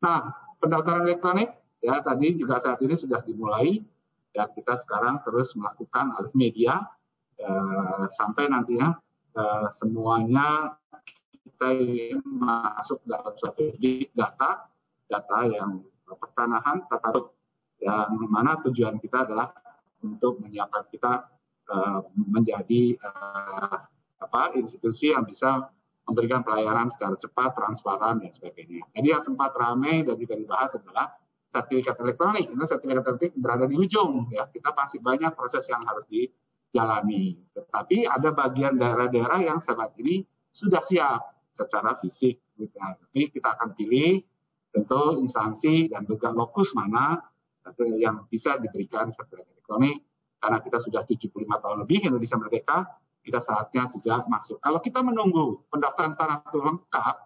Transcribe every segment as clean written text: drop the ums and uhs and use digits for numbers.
Nah, pendaftaran elektronik ya tadi juga saat ini sudah dimulai dan kita sekarang terus melakukan alih media sampai nantinya semuanya kita masuk dalam suatu big data yang pertanahan tata yang mana tujuan kita adalah untuk menyiapkan kita menjadi institusi yang bisa memberikan pelayanan secara cepat, transparan, dan sebagainya. Jadi yang sempat ramai dan juga dibahas adalah sertifikat elektronik. Ini sertifikat elektronik berada di ujung, ya. Kita masih banyak proses yang harus dijalani. Tetapi ada bagian daerah-daerah yang saat ini sudah siap secara fisik. Tapi kita akan pilih tentu instansi dan juga lokus mana yang bisa diberikan sertifikat elektronik. Karena kita sudah 75 tahun lebih Indonesia merdeka, kita saatnya juga masuk. Kalau kita menunggu pendaftaran tanah itu lengkap,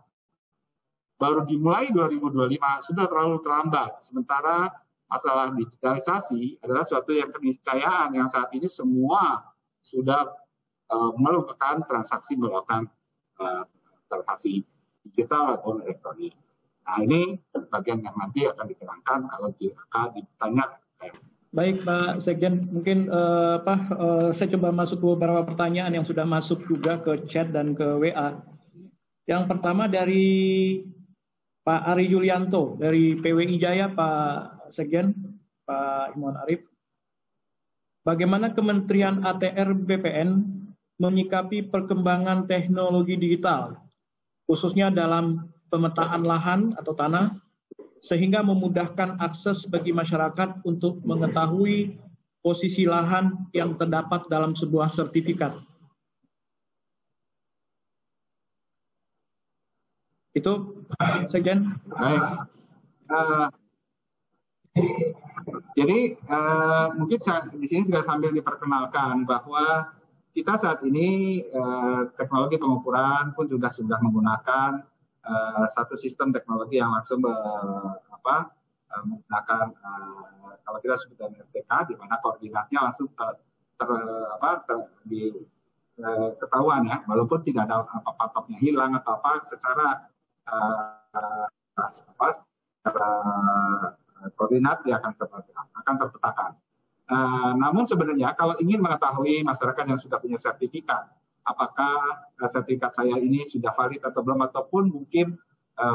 baru dimulai 2025, sudah terlalu terlambat. Sementara masalah digitalisasi adalah suatu yang keniscayaan yang saat ini semua sudah melakukan transaksi transaksi digital atau elektronik. Nah, ini bagian yang nanti akan diterangkan kalau jika ditanya. Baik Pak Sekjen, mungkin saya coba masuk ke beberapa pertanyaan yang sudah masuk juga ke chat dan ke WA. Yang pertama dari Pak Ari Yulianto dari PWI Jaya, Pak Sekjen, Pak Iman Arif. Bagaimana Kementerian ATR BPN menyikapi perkembangan teknologi digital, khususnya dalam pemetaan lahan atau tanah, sehingga memudahkan akses bagi masyarakat untuk mengetahui posisi lahan yang terdapat dalam sebuah sertifikat. Itu, Sekjen. Baik. Jadi mungkin di sini juga sambil diperkenalkan bahwa kita saat ini teknologi pengukuran pun sudah menggunakan satu sistem teknologi yang langsung menggunakan kalau kita sebutkan RTK, di mana koordinatnya langsung ketahuan ya, walaupun tidak ada patoknya hilang atau secara koordinat dia akan terpetakan. Namun sebenarnya kalau ingin mengetahui masyarakat yang sudah punya sertifikat, apakah sertifikat saya ini sudah valid atau belum, ataupun mungkin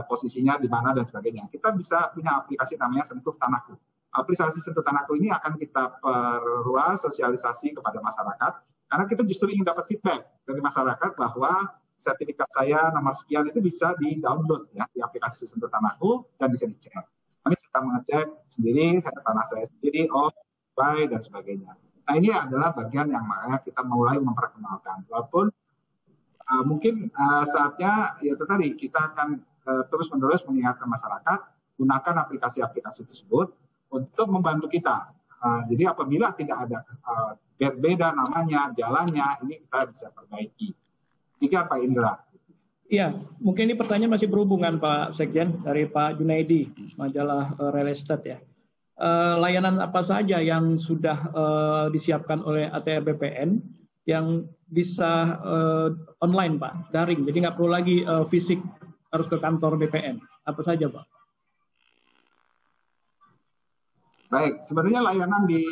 posisinya di mana dan sebagainya. Kita bisa punya aplikasi namanya Sentuh Tanahku. Aplikasi Sentuh Tanahku ini akan kita perluas sosialisasi kepada masyarakat, karena kita justru ingin dapat feedback dari masyarakat bahwa sertifikat saya nomor sekian itu bisa di-download ya di aplikasi Sentuh Tanahku dan bisa dicek. Kami sudah mengecek sendiri, tanah saya sendiri, baik dan sebagainya. Nah, ini adalah bagian yang makanya kita mulai memperkenalkan. Walaupun mungkin saatnya ya tadi kita akan terus-menerus mengingatkan masyarakat gunakan aplikasi-aplikasi tersebut untuk membantu kita. Jadi apabila tidak ada beda namanya, jalannya, ini kita bisa perbaiki. Demikian Pak Indra. Iya, mungkin ini pertanyaan masih berhubungan Pak Sekjen dari Pak Junaidi, majalah Real Estate ya. Layanan apa saja yang sudah disiapkan oleh ATR BPN yang bisa online Pak, daring, jadi nggak perlu lagi fisik harus ke kantor BPN. Apa saja Pak? Baik, sebenarnya layanan di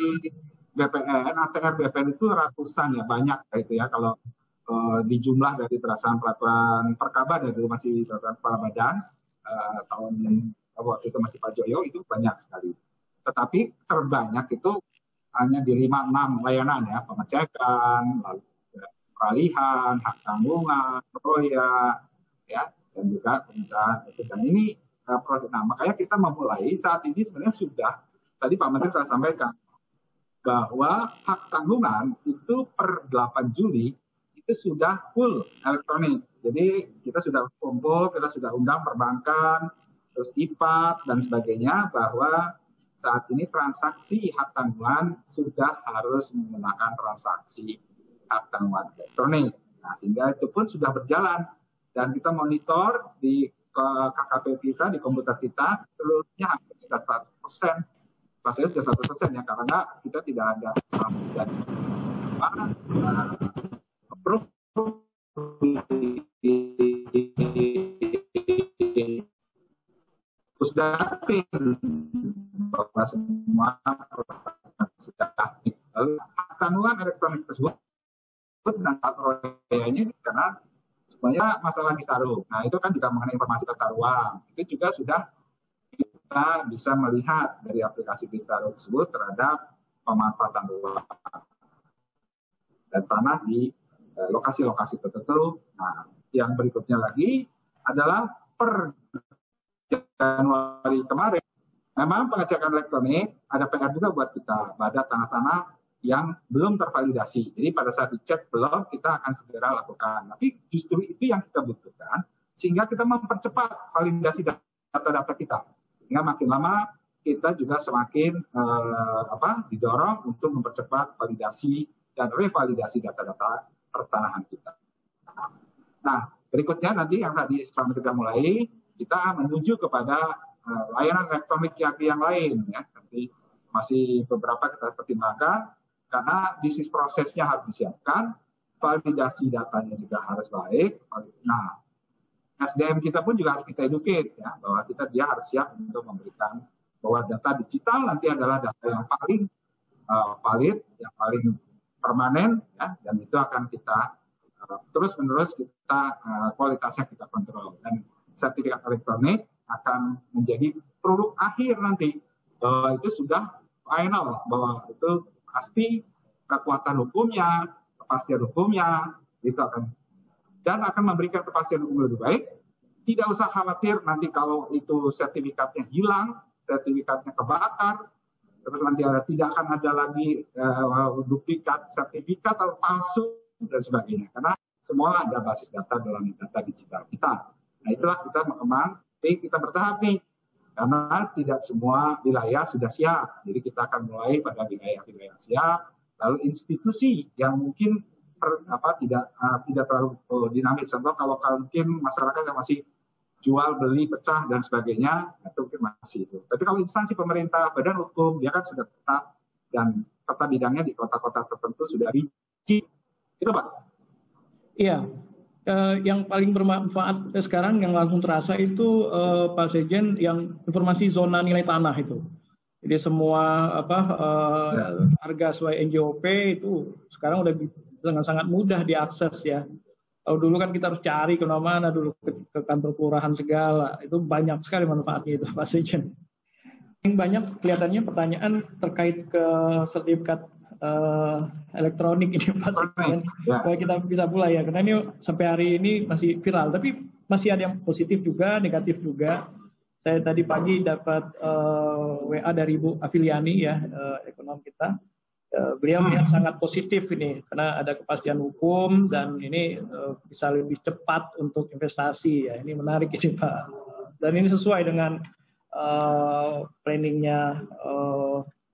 BPN, ATR BPN itu ratusan ya, banyak itu ya kalau di jumlah dari berdasarkan peraturan Perkaba dan dulu masih peraturan Kepala Badan tahun waktu itu masih Pak Joyo, itu banyak sekali. Tetapi terbanyak itu hanya di 5-6 layanan ya, pengecekan, lalu peralihan, hak tanggungan, proyek, ya, dan juga pemecahan. Dan ini proses. Nah, makanya kita memulai saat ini sebenarnya sudah, tadi Pak Menteri telah sampaikan, bahwa hak tanggungan itu per 8 Juli itu sudah full elektronik. Jadi kita sudah kumpul, kita sudah undang perbankan, terus IPAT, dan sebagainya, bahwa saat ini transaksi hak tanggungan sudah harus menggunakan transaksi hak tanggungan elektronik. Nah, sehingga itu pun sudah berjalan dan kita monitor di KKP kita, di komputer kita, seluruhnya hampir sudah 100%. Pastinya sudah 100% ya, karena kita tidak ada dan approve Pusdatin bahwa semua sudah aktif. Lalu anuan elektronik tersebut dan patroyanya karena semuanya masalah di Starum. Nah itu kan juga mengenai informasi tata ruang. Itu juga sudah kita bisa melihat dari aplikasi di Starum tersebut terhadap pemanfaatan ruang dan tanah di lokasi-lokasi tertentu. Nah, yang berikutnya lagi adalah per Januari kemarin, memang pengecekan elektronik ada PR juga buat kita pada tanah-tanah yang belum tervalidasi. Jadi pada saat dicek belum, kita akan segera lakukan. Tapi justru itu yang kita butuhkan, sehingga kita mempercepat validasi data-data kita. Sehingga makin lama kita juga semakin didorong untuk mempercepat validasi dan revalidasi data-data pertanahan kita. Nah, berikutnya nanti yang tadi kita mulai, kita menuju kepada layanan elektronik yang lain. Ya. Nanti masih beberapa kita pertimbangkan, karena bisnis prosesnya harus disiapkan, validasi datanya juga harus baik. Nah, SDM kita pun juga harus kita educate, ya, bahwa dia harus siap untuk memberikan bahwa data digital nanti adalah data yang paling valid, yang paling permanen, ya, dan itu akan kita terus-menerus kualitasnya kita kontrol. Dan sertifikat elektronik akan menjadi produk akhir nanti, bahwa itu sudah final, bahwa itu pasti kekuatan hukumnya, kepastian hukumnya, itu akan memberikan kepastian hukum lebih baik. Tidak usah khawatir nanti kalau itu sertifikatnya hilang, sertifikatnya kebakar, terus nanti tidak akan ada lagi duplikat sertifikat atau palsu dan sebagainya, karena semua ada basis data dalam data digital kita. Nah itulah kita berkembang, tapi kita bertahap nih, karena tidak semua wilayah sudah siap. Jadi kita akan mulai pada wilayah-wilayah siap, lalu institusi yang mungkin tidak terlalu dinamis. Contoh kalau mungkin masyarakat yang masih jual beli pecah dan sebagainya, itu mungkin masih itu. Tapi kalau instansi pemerintah, badan hukum, dia kan sudah tetap, dan peta bidangnya di kota-kota tertentu sudah rigid. Itu Pak. Iya, yang paling bermanfaat sekarang yang langsung terasa itu Pak Sekjen, yang informasi zona nilai tanah itu. Jadi semua harga sesuai NJOP itu sekarang udah dengan sangat mudah diakses ya. Kalau dulu kan kita harus cari kemana-mana dulu ke kantor kelurahan segala. Itu banyak sekali manfaatnya itu Pak Sekjen. Yang banyak kelihatannya pertanyaan terkait ke sertifikat elektronik ini Pak Sekjen. Supaya kita bisa mulai ya, karena ini sampai hari ini masih viral. Tapi masih ada yang positif juga, negatif juga. Saya tadi pagi dapat WA dari Bu Afiliani ya, ekonom kita. Beliau melihat sangat positif ini karena ada kepastian hukum dan ini bisa lebih cepat untuk investasi ya. Ini menarik ini Pak. Dan ini sesuai dengan planningnya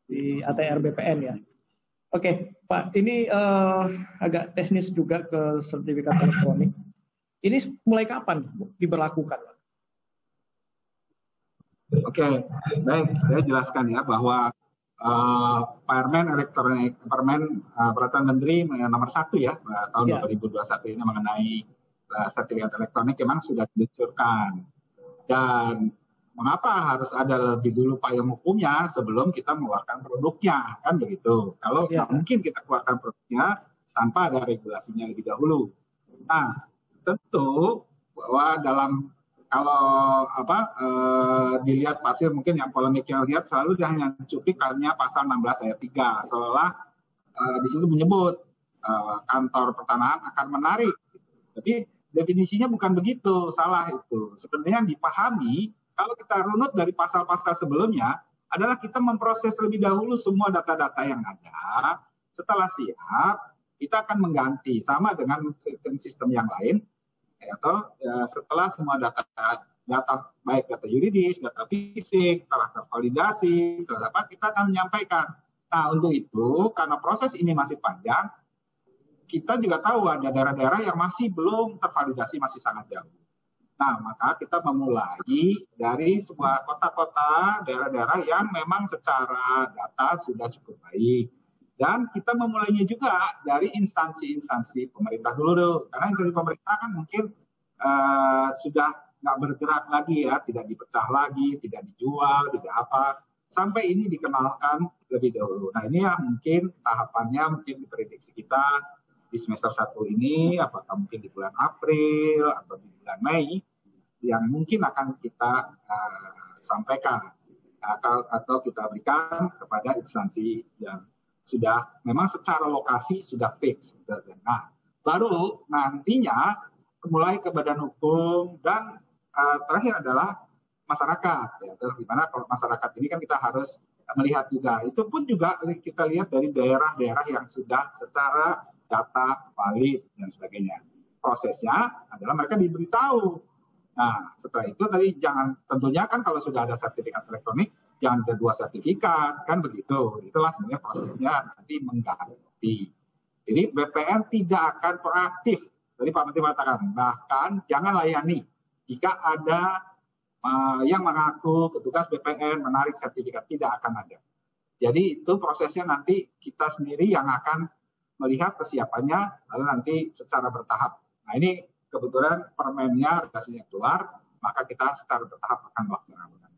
di ATR BPN ya. Oke Pak, ini agak teknis juga ke sertifikat elektronik. Ini mulai kapan diberlakukan Pak? Oke, baik. Saya jelaskan ya bahwa Permen elektronik, Peraturan Menteri nomor 1 ya tahun 2021 ini mengenai sertifikat elektronik memang sudah diluncurkan. Dan mengapa harus ada lebih dulu payung hukumnya sebelum kita mengeluarkan produknya, kan begitu. Kalau nggak mungkin kita keluarkan produknya tanpa ada regulasinya lebih dahulu. Nah, tentu bahwa kalau dilihat pasir mungkin yang polemik yang lihat selalu dia hanya cuplikannya pasal 16 ayat 3 seolah di situ menyebut kantor pertanahan akan menarik. Tapi definisinya bukan begitu, salah itu. Sebenarnya yang dipahami kalau kita runut dari pasal-pasal sebelumnya adalah kita memproses lebih dahulu semua data-data yang ada. Setelah siap, kita akan mengganti sama dengan sistem yang lain. Atau setelah semua data baik data yuridis, data fisik, telah tervalidasi, kita akan menyampaikan. Nah untuk itu karena proses ini masih panjang, kita juga tahu ada daerah-daerah yang masih belum tervalidasi, masih sangat jauh. Nah maka kita memulai dari sebuah kota-kota, daerah-daerah yang memang secara data sudah cukup baik. Dan kita memulainya juga dari instansi-instansi pemerintah dulu. Karena instansi pemerintah kan mungkin sudah nggak bergerak lagi ya, tidak dipecah lagi, tidak dijual, tidak apa, sampai ini dikenalkan lebih dahulu. Nah ini ya mungkin tahapannya mungkin diprediksi kita di semester 1 ini, apakah mungkin di bulan April atau di bulan Mei, yang mungkin akan kita sampaikan atau kita berikan kepada instansi yang sudah memang secara lokasi sudah fix. Nah, baru nantinya mulai ke badan hukum dan terakhir adalah masyarakat. Ya, di mana kalau masyarakat ini kan kita harus melihat juga. Itu pun juga kita lihat dari daerah-daerah yang sudah secara data valid dan sebagainya. Prosesnya adalah mereka diberitahu. Nah, setelah itu tadi jangan, tentunya kan kalau sudah ada sertifikat elektronik, jangan ada 2 sertifikat, kan begitu. Itulah sebenarnya prosesnya nanti mengganti. Jadi BPN tidak akan proaktif. Tadi Pak Menteri mengatakan, bahkan jangan layani jika ada yang mengaku petugas BPN menarik sertifikat, tidak akan ada. Jadi itu prosesnya nanti kita sendiri yang akan melihat kesiapannya, lalu nanti secara bertahap. Nah ini kebetulan permennya regulasinya keluar, maka kita secara bertahap akan melaksanakan.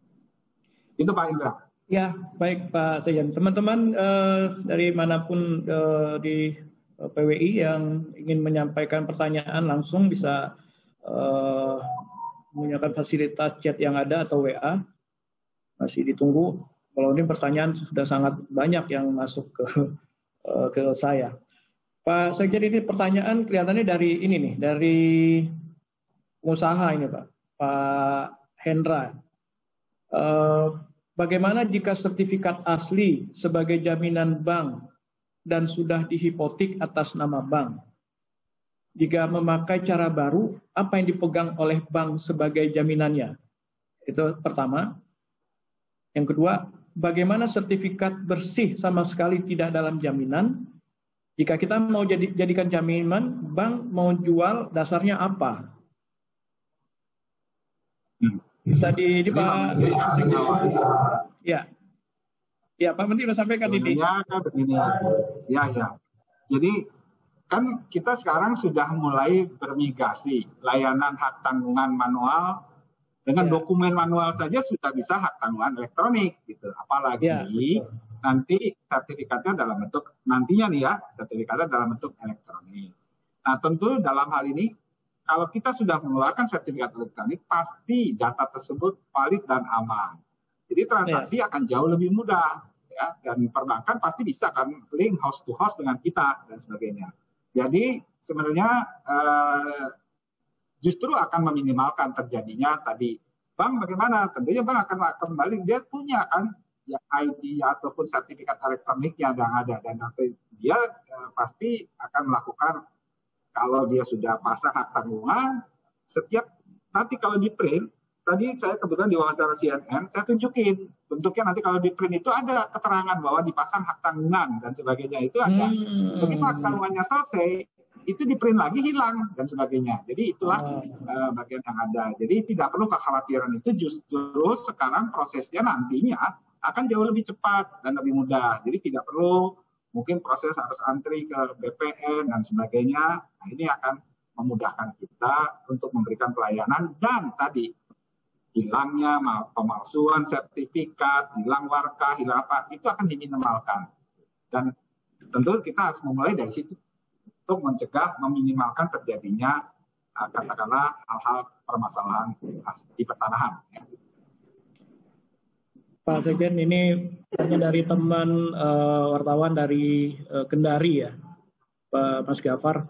Itu Pak Indra. Ya, baik Pak Sejen. Teman-teman dari manapun di PWI yang ingin menyampaikan pertanyaan langsung bisa menggunakan fasilitas chat yang ada atau WA. Masih ditunggu. Kalau ini pertanyaan sudah sangat banyak yang masuk ke saya. Pak Sekjen, ini pertanyaan kelihatannya dari ini nih, dari pengusaha ini Pak Hendra. Bagaimana jika sertifikat asli sebagai jaminan bank dan sudah dihipotek atas nama bank? Jika memakai cara baru, apa yang dipegang oleh bank sebagai jaminannya? Itu pertama. Yang kedua, bagaimana sertifikat bersih sama sekali tidak dalam jaminan? Jika kita mau jadikan jaminan, bank mau jual dasarnya apa? Bisa di Pak. Ya. Ya, Pak Menteri sudah sampaikan ini. Sebenarnya kan begini. Ya. Jadi kan kita sekarang sudah mulai bermigrasi layanan hak tanggungan manual dengan dokumen manual saja sudah bisa hak tanggungan elektronik gitu. Apalagi nanti sertifikatnya dalam bentuk sertifikatnya dalam bentuk elektronik. Nah, tentu dalam hal ini kalau kita sudah mengeluarkan sertifikat elektronik, pasti data tersebut valid dan aman. Jadi transaksi akan jauh lebih mudah, ya. Dan perbankan pasti bisa kan link host to host dengan kita dan sebagainya. Jadi sebenarnya justru akan meminimalkan terjadinya tadi. Bank bagaimana? Tentunya bank akan kembali, dia punya kan ya ID ataupun sertifikat elektroniknya yang ada, dan nanti dia pasti akan melakukan. Kalau dia sudah pasang hak tanggungan, setiap nanti kalau di print, tadi saya kebetulan di wawancara CNN, saya tunjukin bentuknya nanti kalau di print itu ada keterangan bahwa dipasang hak tanggungan dan sebagainya itu ada. Begitu hak tanggungannya selesai, itu di print lagi hilang dan sebagainya. Jadi itulah bagian yang ada. Jadi tidak perlu kekhawatiran itu, justru sekarang prosesnya nantinya akan jauh lebih cepat dan lebih mudah. Jadi tidak perlu mungkin proses harus antri ke BPN dan sebagainya. Nah, ini akan memudahkan kita untuk memberikan pelayanan, dan tadi hilangnya pemalsuan sertifikat, hilang warkah, hilang apa, itu akan diminimalkan. Dan tentu kita harus memulai dari situ untuk mencegah, meminimalkan terjadinya katakanlah hal-hal permasalahan di pertanahan. Pak Sekjen, ini hanya dari teman wartawan dari Kendari ya, Pak Mas Gafar.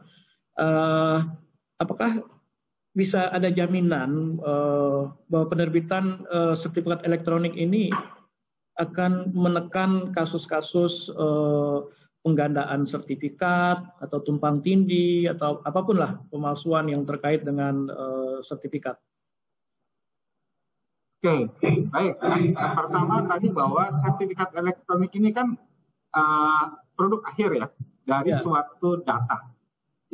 Apakah bisa ada jaminan bahwa penerbitan sertifikat elektronik ini akan menekan kasus-kasus penggandaan sertifikat atau tumpang tindih atau apapun lah pemalsuan yang terkait dengan sertifikat? Oke, baik. Yang pertama tadi bahwa sertifikat elektronik ini kan produk akhir ya dari suatu data.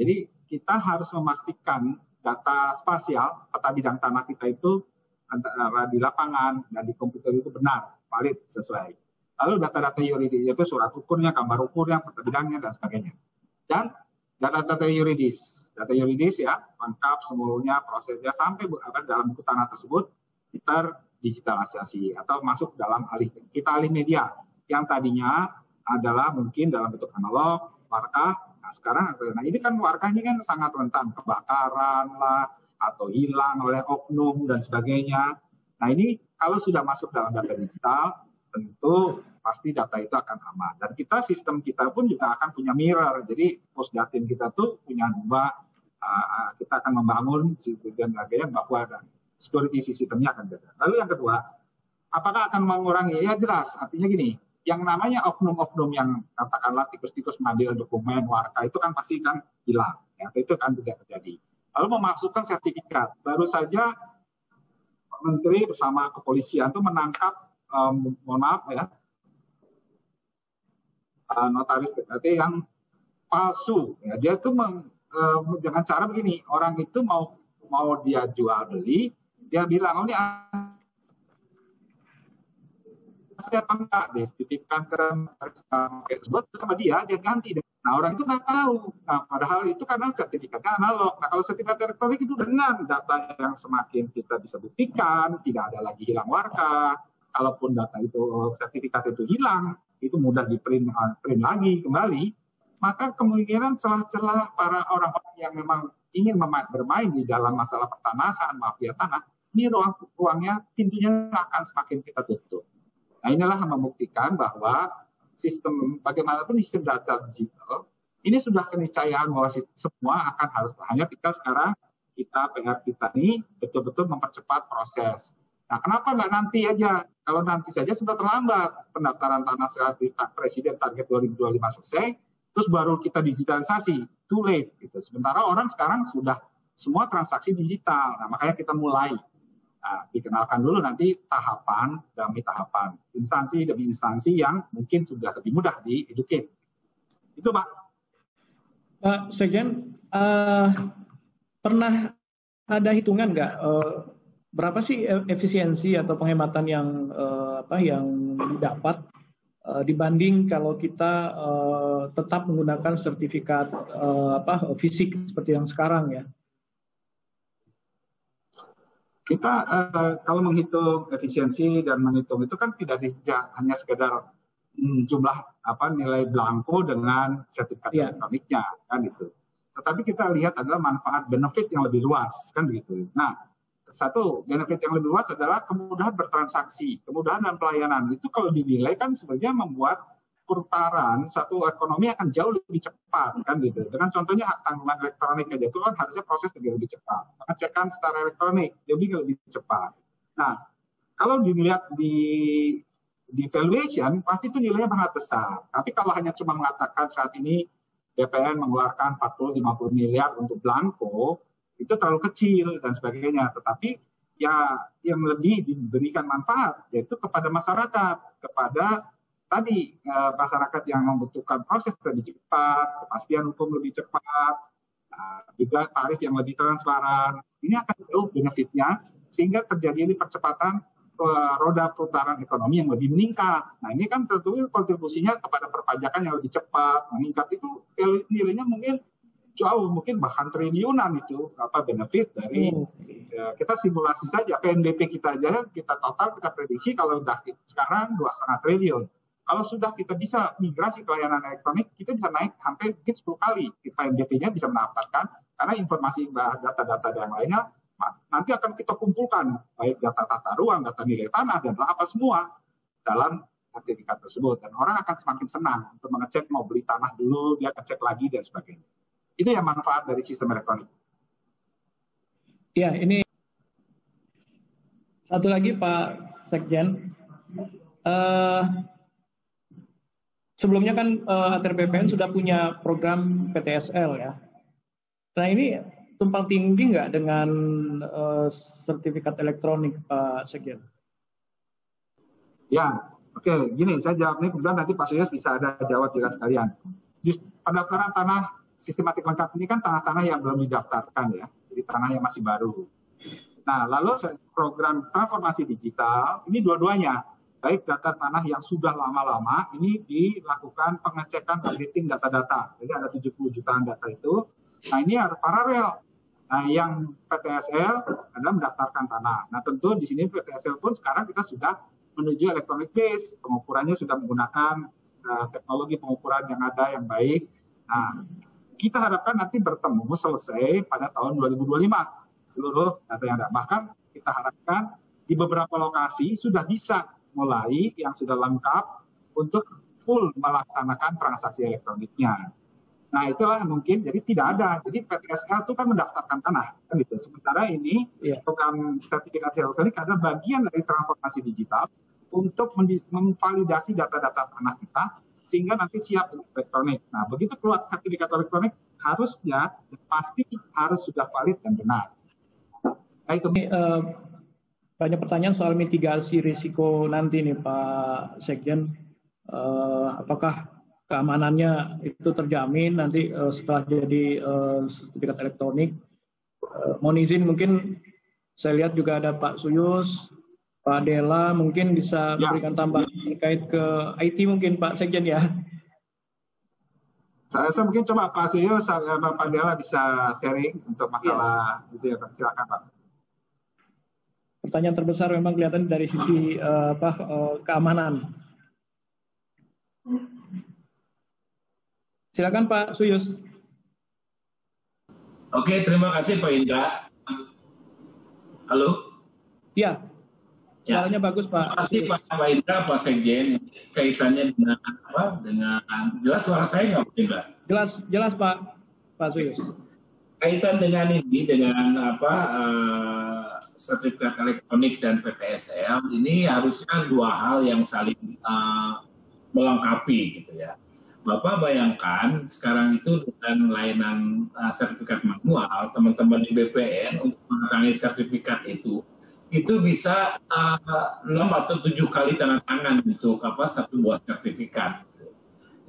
Jadi kita harus memastikan data spasial, peta bidang tanah kita itu antara di lapangan dan di komputer itu benar, valid, sesuai. Lalu data-data yuridis itu surat ukurnya, gambar ukurnya, peta bidangnya dan sebagainya. Dan data yuridis ya, lengkap semuanya prosesnya sampai dalam buku tanah tersebut terdigitalisasi atau masuk dalam alih media yang tadinya adalah mungkin dalam bentuk analog, warkah. Nah sekarang, ini kan warkah ini kan sangat rentan kebakaran lah atau hilang oleh oknum dan sebagainya. Nah ini kalau sudah masuk dalam data digital, tentu pasti data itu akan aman. Dan sistem kita pun juga akan punya mirror. Jadi Pusdatin kita tuh punya dua, kita akan membangun dan sebagainya bahwa security sistemnya akan beda. Lalu yang kedua, apakah akan mengurangi? Ya jelas, artinya gini, yang namanya oknum-oknum yang katakanlah tikus-tikus mengambil dokumen warka itu kan pasti kan hilang. Ya, itu kan tidak terjadi. Lalu memasukkan sertifikat. Baru saja Menteri bersama kepolisian itu menangkap, mohon maaf ya, notaris PKT yang palsu. Ya, dia itu dengan cara begini, orang itu mau dia jual beli, dia bilang, oh ini siapa enggak, dia titipkan ke tersebut sama dia ganti. Nah orang itu nggak tahu. Nah padahal itu karena sertifikatnya analog. Nah kalau sertifikat elektronik itu dengan data yang semakin kita bisa buktikan, tidak ada lagi hilang warka. Kalaupun data itu sertifikat itu hilang, itu mudah print lagi kembali. Maka kemungkinan celah-celah para orang-orang yang memang ingin bermain di dalam masalah pertanahan, mafia tanah, ini ruangnya pintunya akan semakin kita tutup. Nah inilah yang membuktikan bahwa sistem bagaimanapun sistem data digital ini sudah keniscayaan bahwa semua akan harus, hanya tinggal sekarang PR kita ini betul-betul mempercepat proses. Nah kenapa nggak nanti aja? Kalau nanti saja sudah terlambat, pendaftaran tanah presiden target 2025 selesai, terus baru kita digitalisasi, too late. Gitu. Sementara orang sekarang sudah semua transaksi digital, nah makanya kita mulai. Nah, dikenalkan dulu nanti tahapan demi tahapan, instansi demi instansi yang mungkin sudah lebih mudah di-educate. Itu Pak. Pak Sekjen, pernah ada hitungan nggak berapa sih efisiensi atau penghematan yang didapat dibanding kalau kita tetap menggunakan sertifikat fisik seperti yang sekarang ya? Kita kalau menghitung efisiensi dan menghitung itu kan tidak hanya sekedar jumlah nilai blanko dengan sertifikat elektroniknya kan itu. Tetapi kita lihat adalah manfaat benefit yang lebih luas kan gitu. Nah, satu benefit yang lebih luas adalah kemudahan bertransaksi, kemudahan dan pelayanan. Itu kalau dinilai kan sebenarnya membuat perputaran satu ekonomi akan jauh lebih cepat kan gitu. Dengan contohnya hak tanggungan elektronik aja itu kan harusnya proses lebih cepat. Pengecekan secara elektronik lebih cepat. Nah, kalau dilihat di valuation pasti itu nilainya sangat besar. Tapi kalau hanya cuma mengatakan saat ini BPN mengeluarkan 40-50 miliar untuk blanko, itu terlalu kecil dan sebagainya. Tetapi ya yang lebih diberikan manfaat yaitu kepada masyarakat, kepada tadi masyarakat yang membutuhkan proses lebih cepat, kepastian hukum lebih cepat, juga tarif yang lebih transparan. Ini akan jauh benefitnya sehingga terjadi percepatan roda putaran ekonomi yang lebih meningkat. Nah ini kan tentu kontribusinya kepada perpajakan yang lebih cepat, meningkat itu nilainya mungkin jauh, mungkin bahkan triliunan itu benefit dari kita simulasi saja PNBP kita aja kita total kita prediksi kalau udah sekarang 2,5 triliun. Kalau sudah kita bisa migrasi ke layanan elektronik, kita bisa naik hampir mungkin 10 kali. PNBP-nya bisa mendapatkan, karena informasi data-data yang lainnya, nanti akan kita kumpulkan, baik data tata ruang, data nilai tanah, dan apa semua dalam sertifikat tersebut. Dan orang akan semakin senang untuk mengecek mau beli tanah dulu, dia cek lagi, dan sebagainya. Itu yang manfaat dari sistem elektronik. Ya, ini satu lagi Pak Sekjen. Sebelumnya kan ATR BPN sudah punya program PTSL ya. Nah ini tumpang tindih nggak dengan sertifikat elektronik Pak Sekjen? Ya, oke. Gini, saya jawab ini kebetulan nanti Pak Suyos bisa ada jawab juga sekalian. Pendaftaran tanah sistematik lengkap ini kan tanah-tanah yang belum didaftarkan ya, jadi tanah yang masih baru. Nah, lalu program transformasi digital ini dua-duanya. baik data tanah yang sudah lama-lama ini dilakukan pengecekan targeting data-data. Jadi ada 70 jutaan data itu. Nah ini harus paralel. Nah yang PTSL adalah mendaftarkan tanah. Nah tentu di sini PTSL pun sekarang kita sudah menuju electronic base. Pengukurannya sudah menggunakan teknologi pengukuran yang ada yang baik. Nah kita harapkan nanti bertemu selesai pada tahun 2025 seluruh data yang ada. Bahkan kita harapkan di beberapa lokasi sudah bisa mulai yang sudah lengkap untuk full melaksanakan transaksi elektroniknya. Nah itulah mungkin jadi tidak ada. Jadi PTSL itu kan mendaftarkan tanah kan gitu. Sementara ini program sertifikasi elektronik adalah bagian dari transformasi digital untuk memvalidasi data-data tanah kita sehingga nanti siap untuk elektronik. Nah begitu keluar sertifikat elektronik harusnya pasti harus sudah valid dan benar. Nah itu. Banyak pertanyaan soal mitigasi risiko nanti nih Pak Sekjen. Apakah keamanannya itu terjamin nanti setelah jadi sertifikat elektronik? Mohon izin mungkin saya lihat juga ada Pak Suyus, Pak Dela mungkin bisa memberikan tambahan terkait ke IT mungkin Pak Sekjen ya. Saya mungkin coba Pak Suyus, Pak Dela bisa sharing untuk masalah itu ya Pak. Silakan Pak. Pertanyaan terbesar memang kelihatan dari sisi keamanan. Silakan Pak Suyus. Oke, terima kasih Pak Indra. Halo? Ya, suaranya bagus Pak. Terima kasih Pak Indra, Pak Sekjen. Kaitannya dengan apa? Dengan jelas suara saya nggak Pak Indra? Jelas Pak Suyus. Kaitan dengan ini, dengan apa? Sertifikat elektronik dan PTSL ini harusnya dua hal yang saling melengkapi gitu ya. Bapak bayangkan sekarang itu dengan layanan sertifikat manual, teman-teman di BPN untuk menandatangani sertifikat itu bisa 6 atau 7 kali tanda tangan untuk satu buah sertifikat.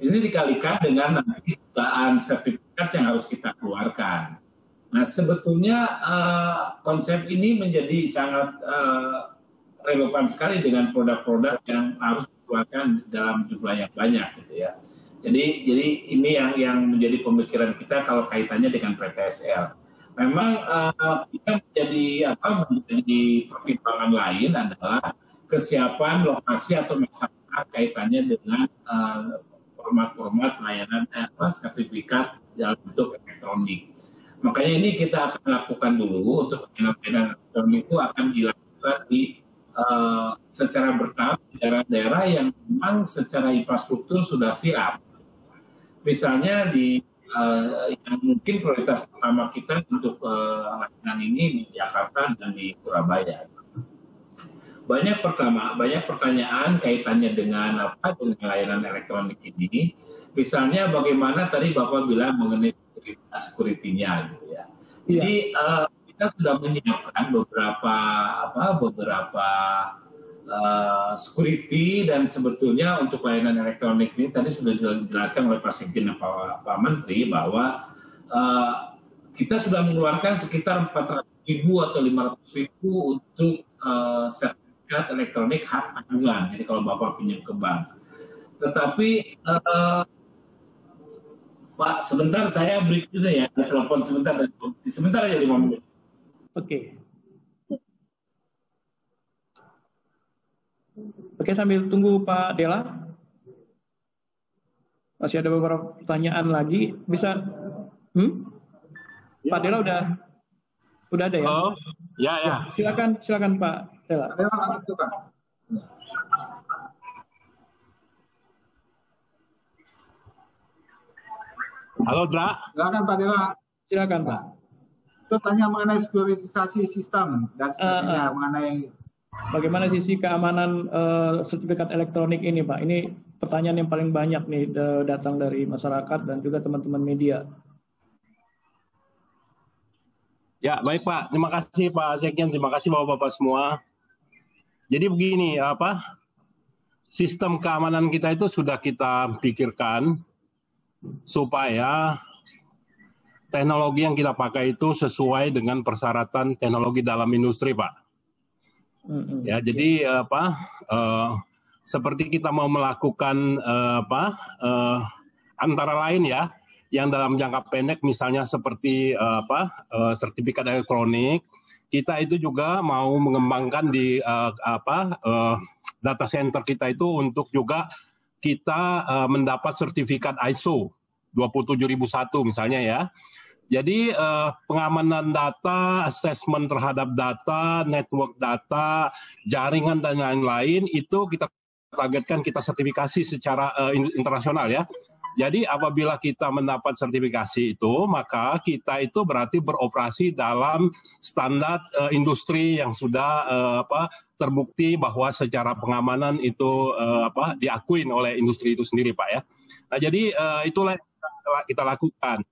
Ini dikalikan dengan nanti jutaan sertifikat yang harus kita keluarkan. Nah sebetulnya konsep ini menjadi sangat relevan sekali dengan produk-produk yang harus dikeluarkan dalam jumlah yang banyak gitu ya. Jadi ini yang menjadi pemikiran kita kalau kaitannya dengan PTSL. Memang kita menjadi pertimbangan lain adalah kesiapan lokasi atau masyarakat kaitannya dengan format-format layanan sertifikat dalam bentuk elektronik. Makanya ini kita akan lakukan dulu untuk layanan elektronik itu akan dilakukan secara bertahap di daerah-daerah yang memang secara infrastruktur sudah siap. Misalnya yang mungkin prioritas utama kita untuk layanan ini di Jakarta dan di Surabaya. Banyak pertanyaan kaitannya dengan layanan elektronik ini. Misalnya bagaimana tadi Bapak bilang mengenai security-nya gitu ya. Jadi kita sudah menyiapkan beberapa security dan sebetulnya untuk layanan elektronik ini tadi sudah dijelaskan oleh Pak Sekjen dan Pak Menteri bahwa kita sudah mengeluarkan sekitar 400.000 atau 500.000 untuk sertifikat elektronik hak aduan. Jadi kalau Bapak pinjam ke bank. Tetapi Pak, sebentar saya break dulu ya, telepon sebentar aja 5 menit. Oke, sambil tunggu Pak Dela. Masih ada beberapa pertanyaan lagi. Bisa? Pak Dela udah ada ya? Oh, ya. Silakan Pak Dela. Halo, Dra. Silakan Pak Dela. Silakan Pak. Itu tanya mengenai sekuritisasi sistem dan sebagainya mengenai bagaimana sisi keamanan sertifikat elektronik ini Pak. Ini pertanyaan yang paling banyak nih datang dari masyarakat dan juga teman-teman media. Ya, baik Pak. Terima kasih Pak Sekjen, terima kasih Bapak-Bapak semua. Jadi begini, sistem keamanan kita itu sudah kita pikirkan supaya teknologi yang kita pakai itu sesuai dengan persyaratan teknologi dalam industri, Pak. Ya, jadi seperti kita mau melakukan antara lain ya, yang dalam jangka pendek misalnya seperti sertifikat elektronik, kita itu juga mau mengembangkan di data center kita itu untuk juga kita mendapat sertifikat ISO 27001 misalnya ya. Jadi pengamanan data, assessment terhadap data, network data, jaringan dan lain-lain itu kita targetkan kita sertifikasi secara internasional ya. Jadi apabila kita mendapat sertifikasi itu, maka kita itu berarti beroperasi dalam standar industri yang sudah terbukti bahwa secara pengamanan itu diakui oleh industri itu sendiri, Pak ya. Nah, jadi itulah yang kita lakukan.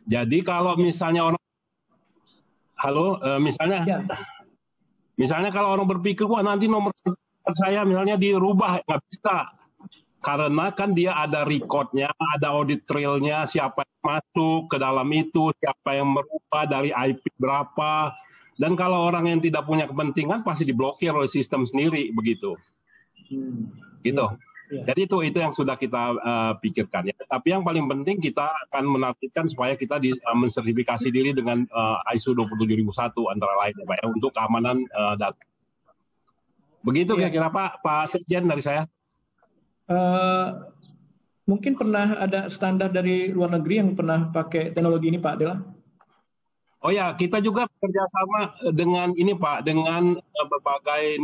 Jadi kalau misalnya orang, misalnya kalau orang berpikir, wah nanti nomor saya misalnya dirubah, nggak bisa. Karena kan dia ada recordnya, ada audit trailnya, siapa yang masuk ke dalam itu, siapa yang merubah dari IP berapa. Dan kalau orang yang tidak punya kepentingan pasti diblokir oleh sistem sendiri, begitu. Gitu. Ya. Jadi itu yang sudah kita pikirkan ya. Tapi yang paling penting kita akan menargetkan supaya kita mensertifikasi diri dengan ISO 27001 antara lain ya Pak ya, untuk keamanan data. Begitu kira-kira Pak Sekjen dari saya. Mungkin pernah ada standar dari luar negeri yang pernah pakai teknologi ini Pak Dela? Oh ya, kita juga bekerja sama dengan ini Pak, dengan berbagai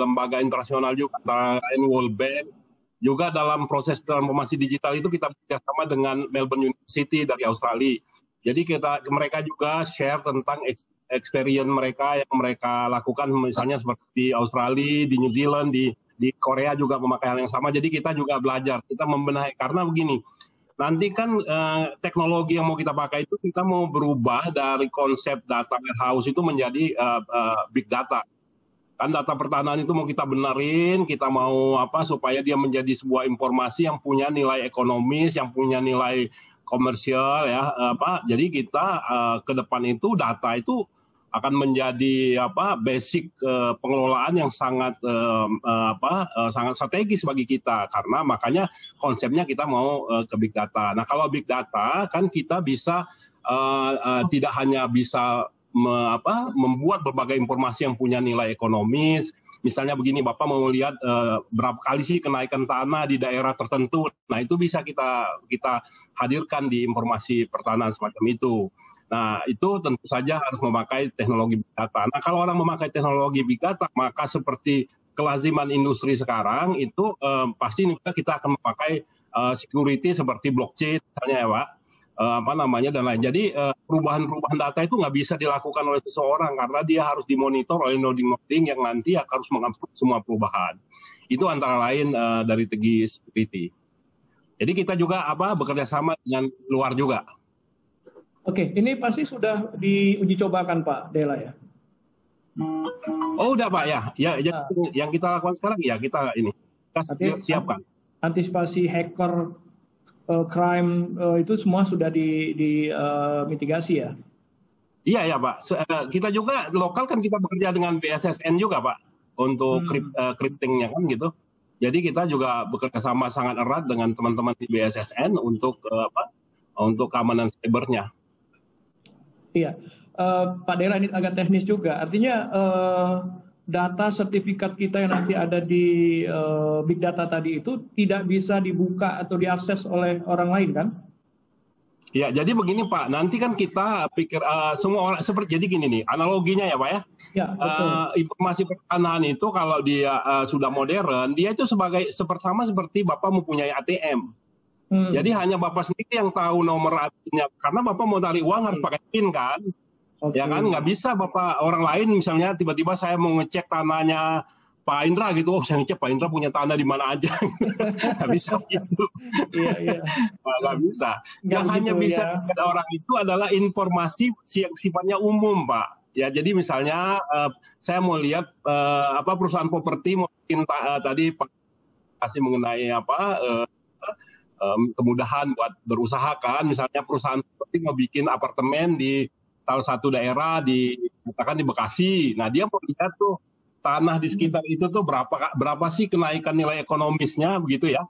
lembaga internasional juga, antara lain World Bank. Juga dalam proses transformasi digital itu kita bekerjasama dengan Melbourne University dari Australia. Jadi mereka juga share tentang experience mereka yang mereka lakukan, misalnya seperti di Australia, di New Zealand, di Korea juga memakai hal yang sama. Jadi kita juga belajar, kita membenahi karena begini. Nanti kan teknologi yang mau kita pakai itu kita mau berubah dari konsep data warehouse itu menjadi big data. Kan data pertahanan itu mau kita benerin, kita mau supaya dia menjadi sebuah informasi yang punya nilai ekonomis, yang punya nilai komersial ya Jadi kita ke depan itu data itu akan menjadi basic pengelolaan yang sangat sangat strategis bagi kita, karena makanya konsepnya kita mau ke big data. Nah, kalau big data kan kita bisa tidak hanya bisa membuat berbagai informasi yang punya nilai ekonomis. Misalnya begini, Bapak mau lihat berapa kali sih kenaikan tanah di daerah tertentu. Nah, itu bisa kita hadirkan di informasi pertanahan semacam itu. Nah, itu tentu saja harus memakai teknologi big data. Nah, kalau orang memakai teknologi big data, maka seperti kelaziman industri sekarang itu pasti kita akan memakai security seperti blockchain misalnya ya Pak. Dan lain. Jadi perubahan-perubahan data itu nggak bisa dilakukan oleh seseorang karena dia harus dimonitor oleh noding-noding yang nanti harus mengupload semua perubahan. Itu antara lain dari segi security. Jadi kita juga bekerja sama dengan luar juga. Oke, ini pasti sudah diuji cobakan Pak Dela ya? Oh udah Pak ya. Jadi yang kita lakukan sekarang ya kita siapkan. Antisipasi hacker, crime itu semua sudah mitigasi ya? Iya ya Pak. Kita juga lokal kan kita bekerja dengan BSSN juga Pak untuk cryptingnya kan gitu. Jadi kita juga bekerja sama sangat erat dengan teman-teman di BSSN untuk untuk keamanan cybernya. Iya, Pak Dela ini agak teknis juga. Artinya data sertifikat kita yang nanti ada di big data tadi itu tidak bisa dibuka atau diakses oleh orang lain kan? Ya, jadi begini Pak. Nanti kan kita pikir semua orang jadi gini nih, analoginya ya Pak ya. Ya, betul. Informasi pertanahan itu kalau dia sudah modern, dia itu seperti Bapak mempunyai ATM. Jadi hanya Bapak sendiri yang tahu nomor ATM-nya. Karena Bapak mau tarik uang harus pakai PIN kan. Okay. Ya kan, nggak bisa Bapak orang lain misalnya tiba-tiba saya mau ngecek tanahnya Pak Indra gitu, saya ngecek Pak Indra punya tanah di mana aja. Nggak bisa gitu. Iya. Nggak bisa. Yang hanya bisa dilihat orang itu adalah informasi yang sifatnya umum Pak. Ya, jadi misalnya saya mau lihat perusahaan properti mungkin tadi Pak kasih mengenai kemudahan buat berusaha kan, misalnya perusahaan properti mau bikin apartemen di salah satu daerah katakan di Bekasi. Nah, dia mau lihat tuh tanah di sekitar itu tuh berapa sih kenaikan nilai ekonomisnya begitu ya.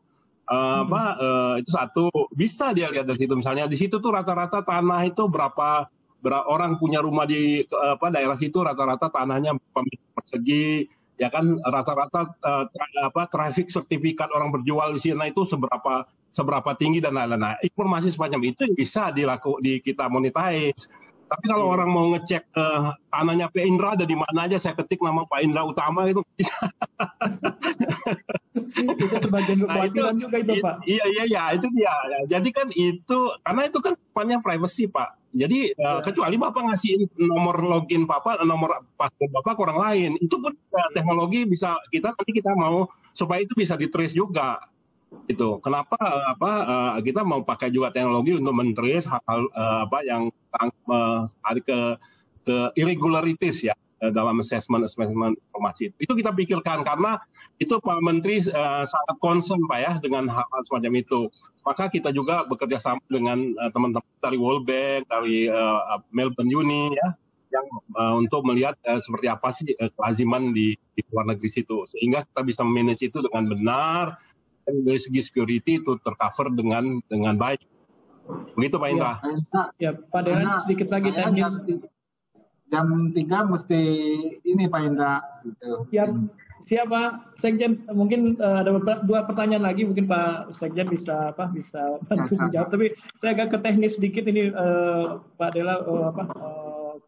Itu satu, bisa dia lihat dari situ. Misalnya di situ tuh rata-rata tanah itu berapa orang punya rumah di daerah situ, rata-rata tanahnya berapa meter persegi, ya kan, rata-rata traffic sertifikat orang berjual di sini itu seberapa tinggi dan lain-lain. Nah, informasi semacam itu bisa kita monetize. Tapi kalau orang mau ngecek tanahnya Pak Indra ada di mana aja, saya ketik nama Pak Indra Utama itu bisa. Itu sebagian kekhawatiran juga itu, Pak. Iya, itu dia. Jadi kan itu, karena itu kan sifatnya privacy, Pak. Jadi kecuali Bapak ngasih nomor login Bapak, nomor password Bapak ke orang lain, itu pun teknologi bisa nanti kita mau supaya itu bisa di-trace juga. Itu kenapa kita mau pakai juga teknologi untuk men-trace hal yang ada ke irregularities ya dalam assessment informasi itu kita pikirkan, karena itu Pak Menteri sangat concern Pak ya dengan hal-hal semacam itu. Maka kita juga bekerja sama dengan teman-teman dari World Bank, dari Melbourne Uni ya, yang untuk melihat seperti apa sih kelaziman di luar negeri situ, sehingga kita bisa manage itu dengan benar. Dari segi security itu tercover dengan baik. Begitu Pak Indra. Ya, Pak Deran sedikit lagi teknis. Jam 3 mesti ini Pak Indra. Gitu. Siap Pak Sekjen. Mungkin ada 2 pertanyaan lagi, mungkin Pak Sekjen bisa bantu menjawab. Tapi saya agak ke teknis sedikit ini, Pak Dela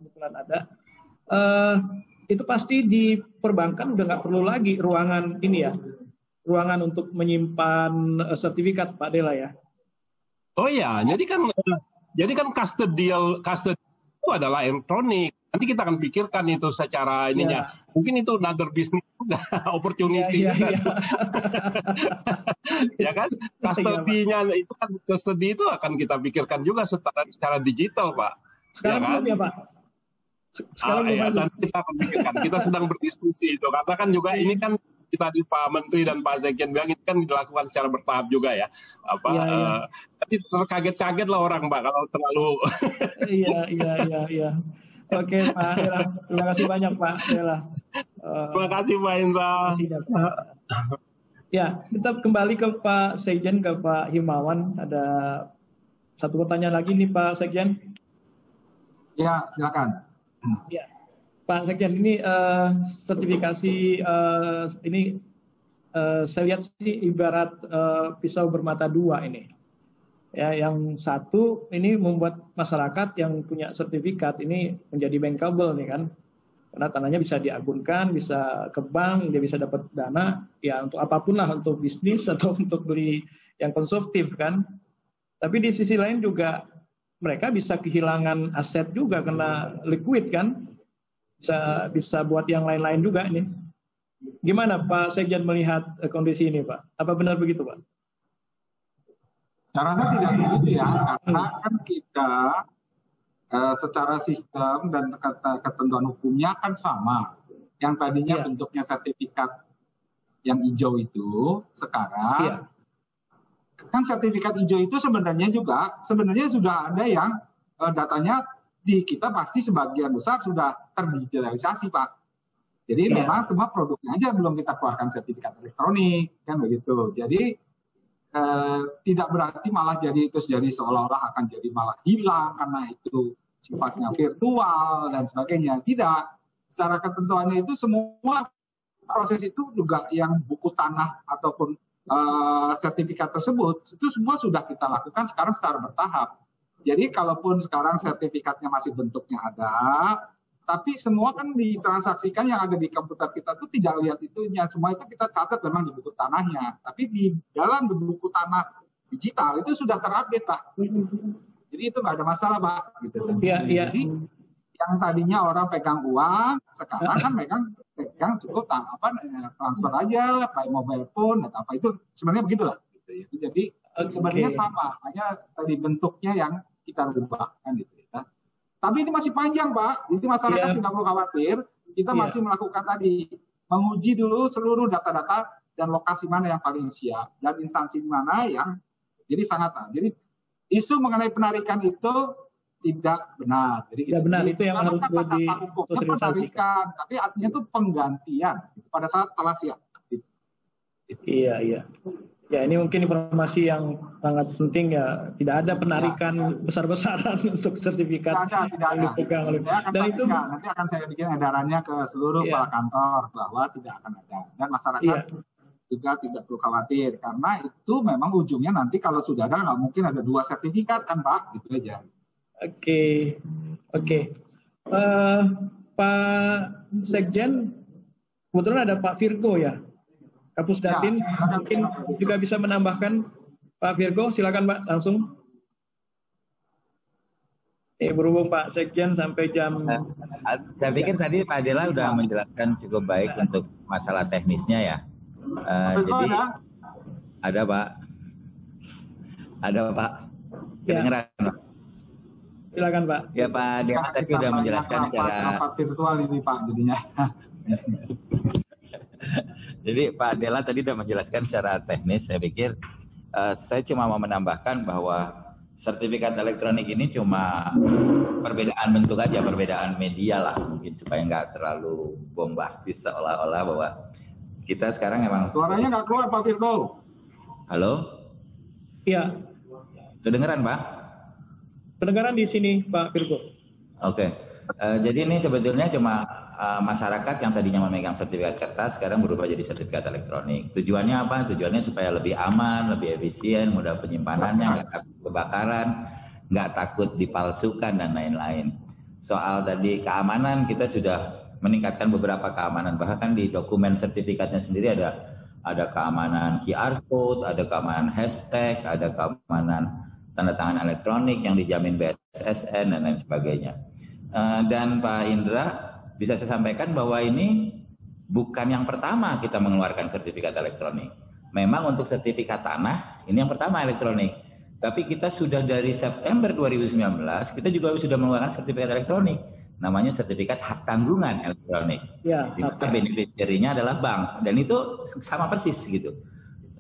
kebetulan ada. Itu pasti di perbankan udah nggak perlu lagi ruangan ini ya. Ruangan untuk menyimpan sertifikat, Pak Dela ya. Oh ya, jadi kan custodial itu adalah elektronik. Nanti kita akan pikirkan itu secara ininya. Ya. Mungkin itu another business juga, opportunity. Ya kan? Custody itu akan kita pikirkan juga secara digital, Pak. Sekarang belum ya, Pak? Sekarang nanti kita akan pikirkan. Kita sedang berdiskusi itu. Karena kan juga ini kan kita di Pak Menteri dan Pak Sekjen bilang itu kan dilakukan secara bertahap juga ya. Tapi terkaget-kaget lah orang Pak kalau terlalu. Iya. Oke Pak Dela, terima kasih banyak Pak Dela. Terima kasih Pak Indra. Ya, kita kembali ke Pak Sekjen, ke Pak Himawan. Ada satu pertanyaan lagi nih Pak Sekjen. Ya, silakan. Ya. Pak Sekjen, ini sertifikasi ini saya lihat sih ibarat pisau bermata dua ini. Ya, yang satu ini membuat masyarakat yang punya sertifikat ini menjadi bankable nih kan. Karena tanahnya bisa diagunkan, bisa ke bank, dia bisa dapat dana ya untuk apapun lah, untuk bisnis atau untuk beli yang konsumtif kan. Tapi di sisi lain juga mereka bisa kehilangan aset juga karena liquid kan. Bisa buat yang lain-lain juga ini. Gimana Pak Sekjen melihat kondisi ini Pak? Apa benar begitu Pak? Saya rasa tidak begitu ya, karena kan kita secara sistem dan ketentuan hukumnya kan sama. Yang tadinya bentuknya sertifikat yang hijau itu sekarang kan sertifikat hijau itu sebenarnya sudah ada yang datanya di kita pasti sebagian besar sudah terdigitalisasi Pak. Jadi memang cuma produknya aja belum kita keluarkan sertifikat elektronik kan begitu. Jadi tidak berarti malah jadi seolah-olah akan jadi malah hilang karena itu sifatnya virtual dan sebagainya. Tidak. Secara ketentuannya itu semua proses itu juga yang buku tanah ataupun sertifikat tersebut itu semua sudah kita lakukan sekarang secara bertahap. Jadi kalaupun sekarang sertifikatnya masih bentuknya ada, tapi semua kan ditransaksikan yang ada di komputer kita tuh tidak lihat itunya. Semua itu kita catat memang di buku tanahnya. Tapi di dalam buku tanah digital itu sudah terupdate Pak. Jadi itu nggak ada masalah Pak. Gitu. Jadi yang tadinya orang pegang uang, sekarang kan pegang cukup transfer aja, pakai mobile phone, atau apa itu sebenarnya begitulah. Gitu. Jadi sebenarnya sama, hanya tadi bentuknya yang kita rubah kan gitu. Tapi ini masih panjang Pak, jadi masyarakat tidak perlu khawatir. Kita masih melakukan tadi, menguji dulu seluruh data-data dan lokasi mana yang paling siap dan instansi mana yang jadi sangat. Jadi isu mengenai penarikan itu tidak benar. Jadi tidak benar, itu yang harus hukumnya penarikan, tapi artinya itu penggantian pada saat telah siap. Iya. Ya, ini mungkin informasi yang sangat penting ya. Tidak ada penarikan besar-besaran untuk sertifikat. Tidak ada. Dan itu nanti akan saya bikin edarannya ke seluruh kepala kantor bahwa tidak akan ada. Dan masyarakat juga tidak perlu khawatir karena itu memang ujungnya nanti kalau sudah ada nggak mungkin ada 2 sertifikat kan Pak, gitu aja. Oke. Pak Sekjen, kebetulan ada Pak Virgo ya. Kapus Datin, mungkin juga bisa menambahkan. Pak Virgo, silakan Pak, langsung. Berhubung Pak Sekjen sampai jam... Saya pikir tadi Pak Dela sudah menjelaskan cukup baik untuk masalah teknisnya ya. Jadi ada Pak. Kedengeran Pak? Silakan Pak. Ya Pak Dela tadi sudah menjelaskan secara... virtual ini Pak jadinya. Jadi Pak Dela tadi sudah menjelaskan secara teknis. Saya pikir saya cuma mau menambahkan bahwa sertifikat elektronik ini cuma perbedaan bentuk aja, perbedaan media lah mungkin supaya nggak terlalu bombastis seolah-olah bahwa kita sekarang emang... Suaranya nggak keluar Pak Virgo. Halo? Iya. Kedengeran Pak? Kedengaran di sini Pak Virgo. Oke. Jadi ini sebetulnya cuma masyarakat yang tadinya memegang sertifikat kertas sekarang berubah jadi sertifikat elektronik. Tujuannya apa? Tujuannya supaya lebih aman, lebih efisien, mudah penyimpanannya, nggak takut kebakaran, nggak takut dipalsukan dan lain-lain. Soal tadi keamanan kita sudah meningkatkan beberapa keamanan. Bahkan di dokumen sertifikatnya sendiri ada keamanan QR code, ada keamanan hashtag, ada keamanan tanda tangan elektronik yang dijamin BSSN dan lain sebagainya. Dan Pak Indra, bisa saya sampaikan bahwa ini bukan yang pertama kita mengeluarkan sertifikat elektronik. Memang untuk sertifikat tanah, ini yang pertama elektronik. Tapi kita sudah dari September 2019, kita juga sudah mengeluarkan sertifikat elektronik. Namanya sertifikat hak tanggungan elektronik. Ya, beneficiary-nya adalah bank. Dan itu sama persis gitu.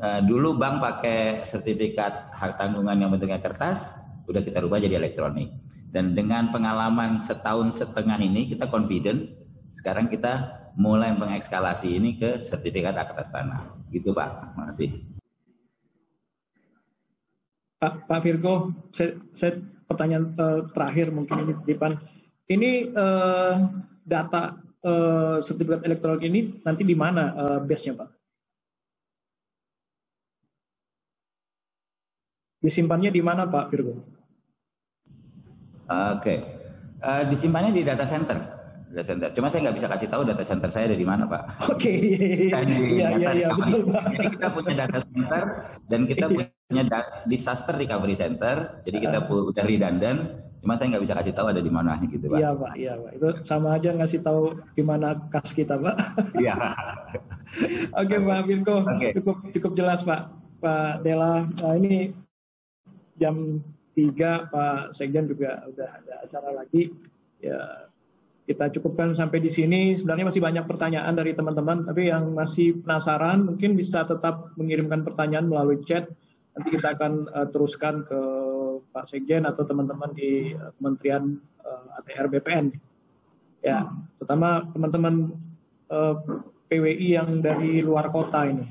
Dulu bank pakai sertifikat hak tanggungan yang bentuknya kertas, udah kita rubah jadi elektronik. Dan dengan pengalaman setahun setengah ini kita confident sekarang kita mulai mengekskalasi ini ke sertifikat hak atas tanah. Gitu Pak, terima kasih. Pak Virgo, saya pertanyaan terakhir mungkin ini Dipan. Ini data sertifikat elektronik ini nanti di mana base-nya Pak? Disimpannya di mana Pak Virgo? Oke. Disimpannya di data center. Cuma saya nggak bisa kasih tahu data center saya ada di mana, Pak. Oke. Iya, betul, Pak. Jadi kita punya data center dan kita punya disaster recovery center. Jadi kita udah redundant. Cuma saya nggak bisa kasih tahu ada di mana gitu, Pak. Iya, Pak. Itu sama aja ngasih tahu di mana kas kita, Pak. Iya. Oke, Pak Virgo. Cukup jelas, Pak. Pak Dela, ini jam 3 Pak Sekjen juga udah ada acara lagi. Ya, kita cukupkan sampai di sini. Sebenarnya masih banyak pertanyaan dari teman-teman, tapi yang masih penasaran mungkin bisa tetap mengirimkan pertanyaan melalui chat. Nanti kita akan teruskan ke Pak Sekjen atau teman-teman di Kementerian ATR BPN. Ya, terutama teman-teman PWI yang dari luar kota ini.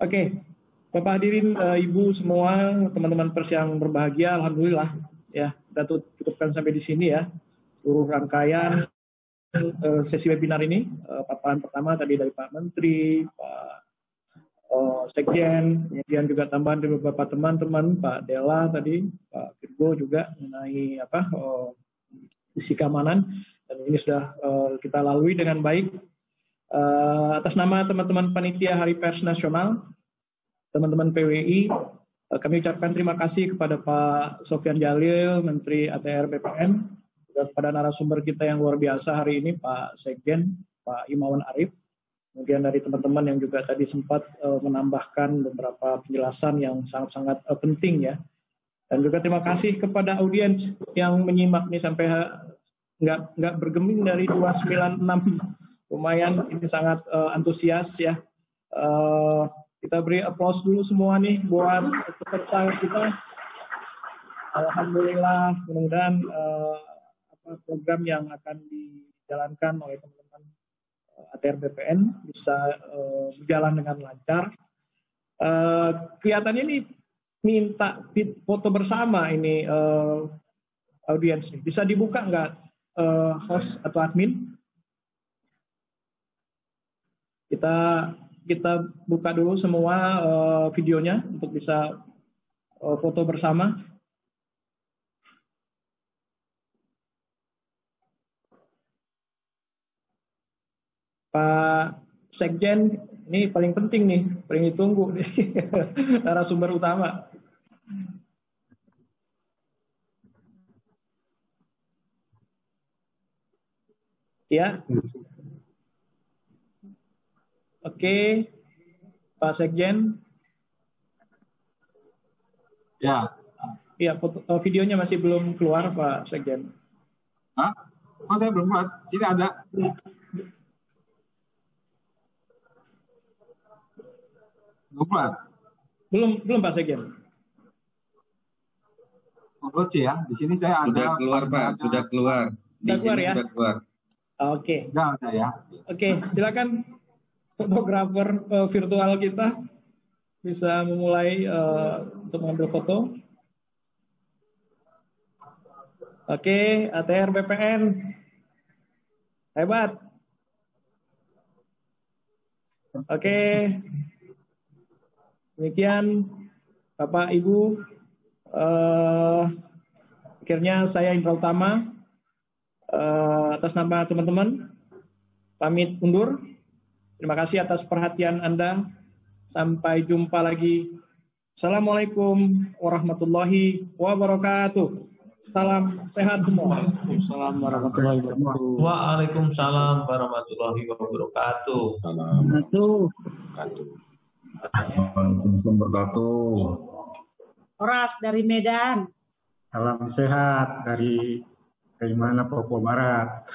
Oke. Bapak hadirin, Ibu semua, teman-teman pers yang berbahagia, alhamdulillah ya, kita cukupkan sampai di sini ya. Seluruh rangkaian sesi webinar ini, paparan pertama tadi dari Pak Menteri, Pak Sekjen, kemudian juga tambahan dari beberapa teman-teman, Pak Dela tadi, Pak Virgo juga mengenai sisi keamanan, dan ini sudah kita lalui dengan baik. Atas nama teman-teman panitia Hari Pers Nasional, teman-teman PWI, kami ucapkan terima kasih kepada Pak Sofyan Jalil, Menteri ATR BPN, dan kepada narasumber kita yang luar biasa hari ini, Pak Sekjen, Pak Imawan Arif, kemudian dari teman-teman yang juga tadi sempat menambahkan beberapa penjelasan yang sangat-sangat penting ya. Dan juga terima kasih kepada audiens yang menyimak nih sampai nggak bergeming dari 296, lumayan ini sangat antusias ya. Kita beri aplaus dulu semua nih buat peserta kita. Alhamdulillah, mudah-mudahan program yang akan dijalankan oleh teman-teman ATR BPN bisa berjalan dengan lancar. Kelihatannya ini minta foto bersama ini audiens nih. Bisa dibuka nggak host atau admin? Kita buka dulu semua videonya untuk bisa foto bersama. Pak Sekjen, ini paling penting nih, paling ditunggu nih, narasumber utama. Ya. Oke, Pak Sekjen. Ya. Iya, videonya masih belum keluar, Pak Sekjen. Hah? Oh, saya belum keluar. Sini ada. Belum keluar? Belum Pak Sekjen. Oh, ya. Di sini saya ada. Sudah keluar, Pak. Sudah keluar. Di Sudah keluar sini ya? sudah keluar. Oke. Sudah ada ya. Oke, silakan fotografer virtual kita bisa memulai untuk mengambil foto. Oke, ATR BPN. Hebat. Oke. Demikian Bapak Ibu, akhirnya saya Indra Utama atas nama teman-teman pamit undur. Terima kasih atas perhatian Anda. Sampai jumpa lagi. Assalamualaikum warahmatullahi wabarakatuh. Salam sehat semua. Waalaikumsalam warahmatullahi wabarakatuh. Waalaikumsalam warahmatullahi wabarakatuh. Wabarakatuh. Oras dari Medan. Salam sehat dari mana Papua Barat.